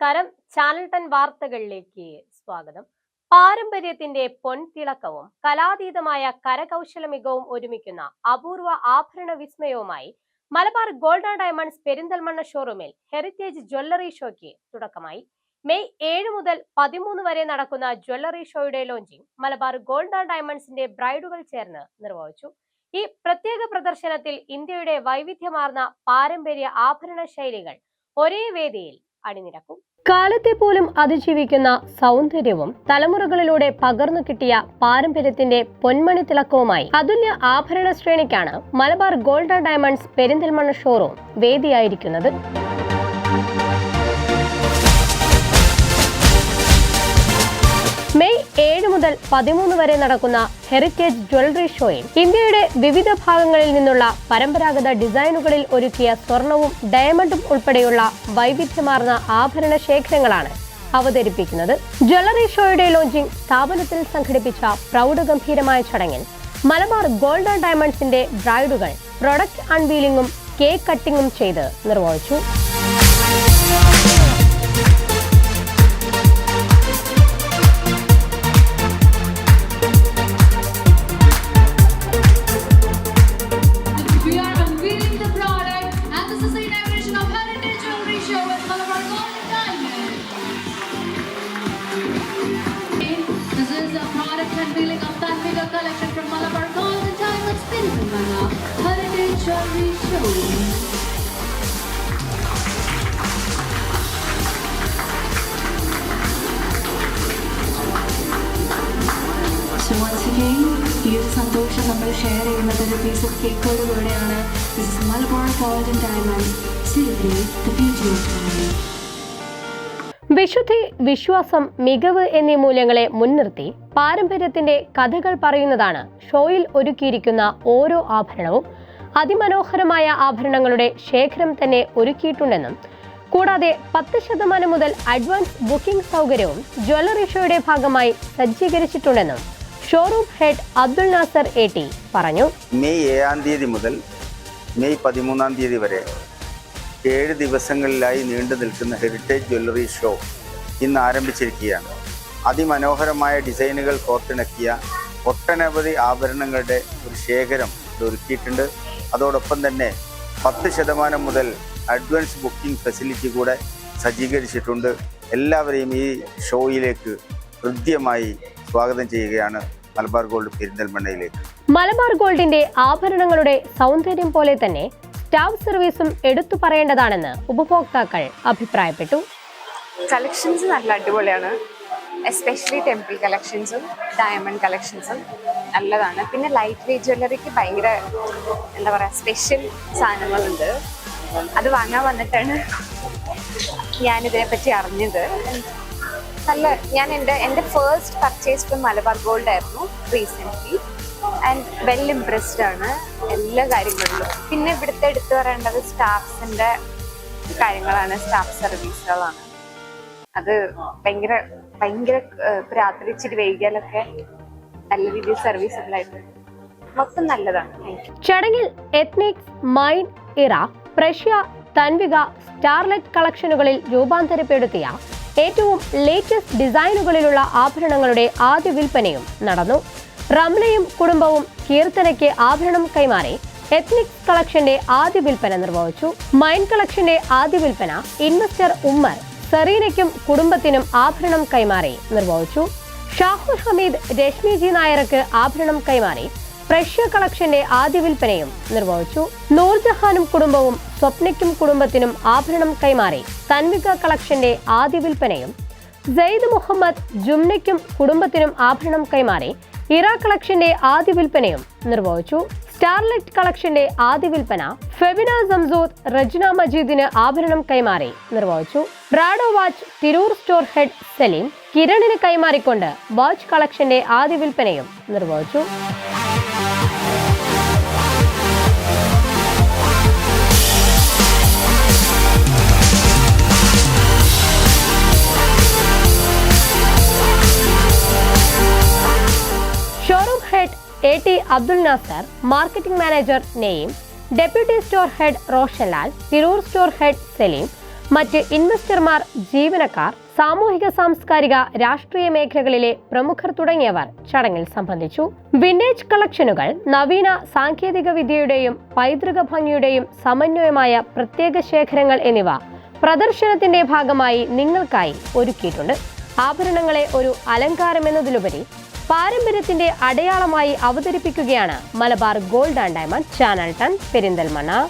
നമസ്കാരം. ചാനൽ 10 വാർത്തകളിലേക്ക് സ്വാഗതം. പാരമ്പര്യത്തിന്റെ പൊൻതിളക്കവും കലാതീതമായ കരകൗശല മികവും ഒരുമിക്കുന്ന അപൂർവ ആഭരണ വിസ്മയവുമായി Malabar gold and diamonds Perinthalmanna ഷോറൂമിൽ ഹെറിറ്റേജ് ജ്വല്ലറി ഷോയ്ക്ക് തുടക്കമായി. മെയ് 7 മുതൽ 13 വരെ നടക്കുന്ന ജ്വല്ലറി ഷോയുടെ ലോഞ്ചിങ് മലബാർ ഗോൾഡ് ആൻഡ് ഡയമണ്ട്സിന്റെ ബ്രൈഡുകൾ ചേർന്ന് നിർവഹിച്ചു. ഈ പ്രത്യേക പ്രദർശനത്തിൽ ഇന്ത്യയുടെ വൈവിധ്യമാർന്ന പാരമ്പര്യ ആഭരണ ശൈലികൾ ഒരേ വേദിയിൽ അണിനിരക്കും. കാലത്തെ പോലും അതിജീവിക്കുന്ന സൗന്ദര്യവും തലമുറകളിലൂടെ പകർന്നു കിട്ടിയ പാരമ്പര്യത്തിന്റെ പൊന്മണി തിളക്കവുമായി അതുല്യ ആഭരണ ശ്രേണിക്കാണ് Malabar gold and diamonds Perinthalmanna showroom വേദിയായിരിക്കുന്നത്. മെയ് 7 മുതൽ 13 വരെ നടക്കുന്ന ഹെറിറ്റേജ് ജ്വല്ലറി ഷോയിൽ ഇന്ത്യയുടെ വിവിധ ഭാഗങ്ങളിൽ നിന്നുള്ള പരമ്പരാഗത ഡിസൈനുകളിൽ ഒരുക്കിയ സ്വർണവും ഡയമണ്ടും ഉൾപ്പെടെയുള്ള വൈവിധ്യമാർന്ന ആഭരണ ശേഖരങ്ങളാണ് അവതരിപ്പിക്കുന്നത്. ജ്വല്ലറി ഷോയുടെ ലോഞ്ചിങ് സ്ഥാപനത്തിൽ സംഘടിപ്പിച്ച പ്രൗഢഗംഭീരമായ ചടങ്ങിൽ മലബാർ ഗോൾഡ് ആൻഡ് ഡയമണ്ട്സിന്റെ ബ്രൈഡുകൾ പ്രൊഡക്റ്റ് അൺവീലിംഗും കേക്ക് കട്ടിങ്ങും ചെയ്ത് നിർവഹിച്ചു. Unveiling of that bigger collection from Malabar Gold and Diamonds Peridimana Heritage Jewelry Show. So once again, ഈ ഒരു സന്തോഷം നമ്മൾ ഷെയർ ചെയ്യുന്നത് ഒരു പീസ് ഓഫ് കേക്കോടുകൂടെയാണ്. This is Malabar Gold and Diamonds. Celebrate the beauty of life. വിശുദ്ധി, വിശ്വാസം, മികവ് എന്നീ മൂല്യങ്ങളെ മുൻനിർത്തി പാരമ്പര്യത്തിന്റെ കഥകൾ പറയുന്നതാണ് ഷോയിൽ ഒരുക്കിയിരിക്കുന്ന ഓരോ ആഭരണവും. അതിമനോഹരമായ ആഭരണങ്ങളുടെ ശേഖരം തന്നെ ഒരുക്കിയിട്ടുണ്ടെന്നും കൂടാതെ 10% മുതൽ അഡ്വാൻസ് ബുക്കിംഗ് സൗകര്യവും ജ്വല്ലറി ഷോയുടെ ഭാഗമായി സജ്ജീകരിച്ചിട്ടുണ്ടെന്നും showroom head Abdul Nasar AT പറഞ്ഞു. മെയ് 7 മുതൽ മെയ് 13 വരെ 7 ദിവസങ്ങളിലായി നീണ്ടു നിൽക്കുന്ന ഹെറിറ്റേജ് ജ്വല്ലറി ഷോ ഇന്ന് ആരംഭിച്ചിരിക്കുകയാണ്. അതിമനോഹരമായ ഡിസൈനുകൾ കോർത്തിണക്കിയ ഒട്ടനവധി ആഭരണങ്ങളുടെ ഒരു ശേഖരം ഒരുക്കിയിട്ടുണ്ട്. അതോടൊപ്പം തന്നെ 10% മുതൽ അഡ്വാൻസ് ബുക്കിംഗ് ഫെസിലിറ്റി കൂടെ സജ്ജീകരിച്ചിട്ടുണ്ട്. എല്ലാവരെയും ഈ ഷോയിലേക്ക് ഹൃദ്യമായി സ്വാഗതം ചെയ്യുകയാണ് മലബാർ ഗോൾഡ് പെരിന്തൽമണ്ണയിലേക്ക്. മലബാർ ഗോൾഡിന്റെ ആഭരണങ്ങളുടെ സൗന്ദര്യം പോലെ തന്നെ സ്റ്റാഫ് സർവീസും എടുത്തു പറയേണ്ടതാണെന്ന് ഉപഭോക്താക്കൾ അഭിപ്രായപ്പെട്ടു. കളക്ഷൻസ് നല്ല അടിപൊളിയാണ്. എസ്പെഷ്യലി ടെമ്പിൾ കളക്ഷൻസും ഡയമണ്ട് കളക്ഷൻസും നല്ലതാണ്. പിന്നെ ലൈറ്റ് വെയ്റ്റ് ജ്വല്ലറിക്ക് ഭയങ്കര എന്താ പറയുക സ്പെഷ്യൽ സാധനങ്ങളുണ്ട്. അത് വാങ്ങാൻ വന്നിട്ടാണ് ഞാനിതിനെപ്പറ്റി അറിഞ്ഞത്. ഞാൻ എൻ്റെ first purchase from Malabar gold ആയിരുന്നു റീസെൻ്റ്ലി ആൻഡ് വെൽ ഇംപ്രസ്ഡ് ആണ് എല്ലാ കാര്യങ്ങളിലും. പിന്നെ ഇവിടുത്തെ എടുത്തു പറയേണ്ടത് സ്റ്റാഫ്സിൻ്റെ കാര്യങ്ങളാണ്, സ്റ്റാഫ് സർവീസുകളാണ്. അത് ഭയങ്കര രാത്രി ഇച്ചിരി വൈകിയാലൊക്കെ നല്ല രീതിയിൽ സർവീസബിളായിട്ട് മൊത്തം നല്ലതാണ്. ചടങ്ങിൽ എത്നിക്സ്, മൈൻ, ഇറ, പ്രഷ്യ, തൻവിക, സ്റ്റാർലൈറ്റ് കളക്ഷനുകളിൽ രൂപാന്തരപ്പെടുത്തിയ ഏറ്റവും ലേറ്റസ്റ്റ് ഡിസൈനുകളിലുള്ള ആഭരണങ്ങളുടെ ആദ്യ വിൽപ്പനയും നടന്നു. റംലയും കുടുംബവും കീർത്തനയ്ക്ക് ആഭരണം കൈമാറി എത്നിക്സ് കളക്ഷന്റെ ആദ്യ വിൽപ്പന നിർവഹിച്ചു. മൈൻ കളക്ഷന്റെ ആദ്യ വിൽപ്പന ഇൻവെസ്റ്റർ ഉമ്മർ സെറീനയ്ക്കും കുടുംബത്തിനും ആഭരണം കൈമാറി നിർവഹിച്ചു. ഷാഹുൽ ഹമീദ് രശ്മി ജി നായർക്ക് ആഭരണം കൈമാറി പ്രഷ്യ കളക്ഷന്റെ ആദ്യ വിൽപ്പനയും നിർവഹിച്ചു. നൂർജഹാനും കുടുംബവും സ്വപ്നയ്ക്കും കുടുംബത്തിനും ആഭരണം കൈമാറി തൻവിക കളക്ഷന്റെ ആദ്യ വിൽപ്പനയും സെയ്ദ് മുഹമ്മദ് ജുംനയ്ക്കും കുടുംബത്തിനും ആഭരണം കൈമാറി ഇറ കളക്ഷന്റെ ആദ്യ വിൽപ്പനയും നിർവഹിച്ചു. സ്റ്റാർലൈറ്റ് കളക്ഷന്റെ ആദ്യ വിൽപ്പന ഫെബിന സംസൂദ് റജ്ന മജീദിന് ആഭരണം കൈമാറി നിർവഹിച്ചു. ബ്രാഡോ watch Tirur store head Saleem കിരണിന് കൈമാറിക്കൊണ്ട് വാച്ച് കളക്ഷന്റെ ആദ്യ വിൽപ്പനയും നിർവഹിച്ചു. Showroom head AT Abdul Nasar, marketing manager Neyyam, deputy store head Roshanlal, Tirur store head Saleem, മറ്റ് ഇൻവെസ്റ്റർമാർ, ജീവനക്കാർ, സാമൂഹിക സാംസ്കാരിക രാഷ്ട്രീയ മേഖലകളിലെ പ്രമുഖർ തുടങ്ങിയവർ ചടങ്ങിൽ സംബന്ധിച്ചു. വിന്റേജ് കളക്ഷനുകൾ നവീന സാങ്കേതിക വിദ്യയുടെയും പൈതൃക ഭംഗിയുടെയും സമന്വയമായ പ്രത്യേക ശേഖരങ്ങൾ എന്നിവ പ്രദർശനത്തിന്റെ ഭാഗമായി നിങ്ങൾക്കായി ഒരുക്കിയിട്ടുണ്ട്. ആഭരണങ്ങളെ ഒരു അലങ്കാരമെന്നതിലുപരി പാരമ്പര്യത്തിന്റെ അടയാളമായി അവതരിപ്പിക്കുകയാണ് Malabar gold and diamond, channel 10, Perinthalmanna.